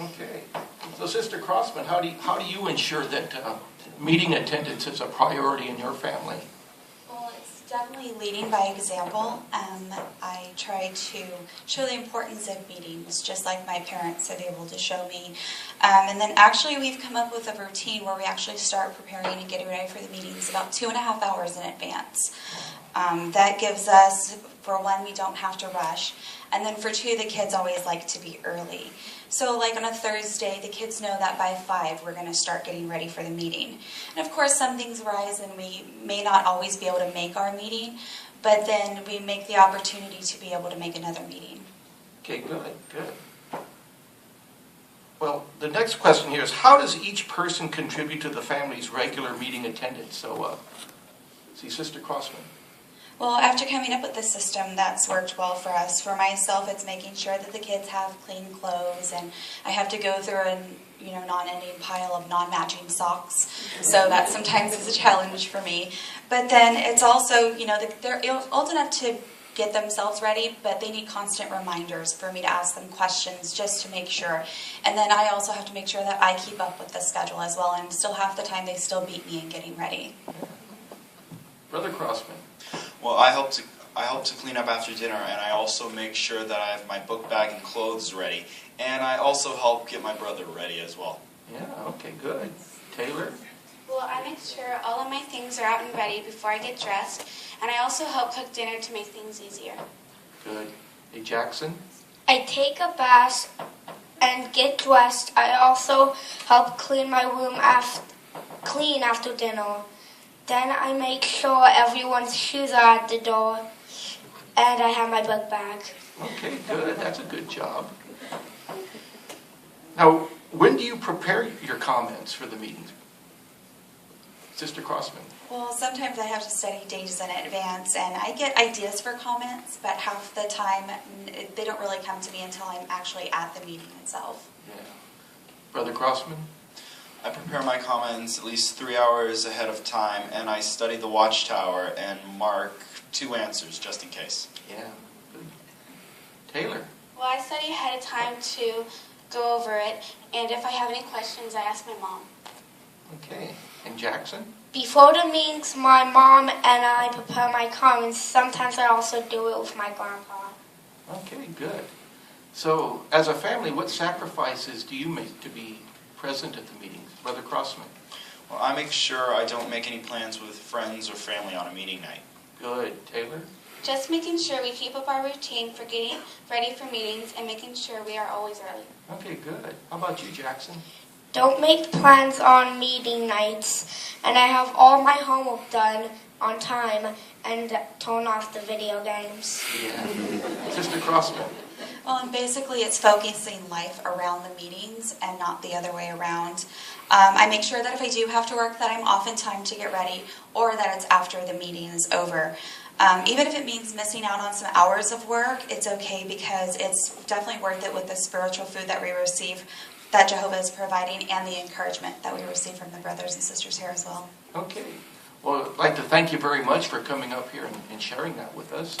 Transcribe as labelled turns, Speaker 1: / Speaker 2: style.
Speaker 1: Okay. So, Sister Crossman, how do you ensure that meeting attendance is a priority in your family?
Speaker 2: Well, it's definitely leading by example. I try to show the importance of meetings, just like my parents have been able to show me. And then actually we've come up with a routine where we actually start preparing and getting ready for the meetings about 2.5 hours in advance. That gives us, for one, we don't have to rush. And then for two, the kids always like to be early. So like on a Thursday, the kids know that by 5 we're going to start getting ready for the meeting. And of course some things rise and we may not always be able to make our meeting, but then we make the opportunity to be able to make another meeting.
Speaker 1: Okay, good. Well, the next question here is, how does each person contribute to the family's regular meeting attendance? So, see Sister Crossman.
Speaker 2: Well, after coming up with this system, that's worked well for us. For myself, it's making sure that the kids have clean clothes, and I have to go through a non-ending pile of non-matching socks. So that sometimes is a challenge for me. But then it's also, they're old enough to get themselves ready, but they need constant reminders for me to ask them questions just to make sure. And then I also have to make sure that I keep up with the schedule as well, and still half the time they still beat me in getting ready.
Speaker 1: Brother Crossman.
Speaker 3: Well, I help to clean up after dinner, and I also make sure that I have my book bag and clothes ready. And I also help get my brother ready as well.
Speaker 1: Yeah, okay, good. Taylor?
Speaker 4: Well, I make sure all of my things are out and ready before I get dressed, and I also help cook dinner to make things easier.
Speaker 1: Good. Hey, Jackson?
Speaker 5: I take a bath and get dressed. I also help clean my room clean after dinner. Then I make sure everyone's shoes are at the door, and I have my book bag.
Speaker 1: Okay, good. That's a good job. Now, when do you prepare your comments for the meetings? Sister Crossman.
Speaker 2: Well, sometimes I have to study days in advance, and I get ideas for comments, but half the time they don't really come to me until I'm actually at the meeting itself.
Speaker 1: Yeah. Brother Crossman?
Speaker 3: I prepare my comments at least 3 hours ahead of time, and I study the Watchtower and mark 2 answers just in case.
Speaker 1: Yeah. Good. Taylor?
Speaker 4: Well, I study ahead of time to go over it, and if I have any questions, I ask my mom.
Speaker 1: Okay. And Jackson?
Speaker 5: Before the meetings, my mom and I prepare my comments. Sometimes I also do it with my grandpa.
Speaker 1: Okay, good. So, as a family, what sacrifices do you make to be present at the meetings? Brother Crossman?
Speaker 3: Well, I make sure I don't make any plans with friends or family on a meeting night.
Speaker 1: Good. Taylor?
Speaker 4: Just making sure we keep up our routine for getting ready for meetings and making sure we are always early.
Speaker 1: Okay, good. How about you, Jackson?
Speaker 5: Don't make plans on meeting nights, and I have all my homework done on time and turn off the video games.
Speaker 1: Yeah. Sister Crossman?
Speaker 2: Well, and basically it's focusing life around the meetings and not the other way around. I make sure that if I do have to work, that I'm off in time to get ready, or that it's after the meeting is over. Even if it means missing out on some hours of work, it's okay, because it's definitely worth it with the spiritual food that we receive, that Jehovah is providing, and the encouragement that we receive from the brothers and sisters here as well.
Speaker 1: Okay. Well, I'd like to thank you very much for coming up here and sharing that with us.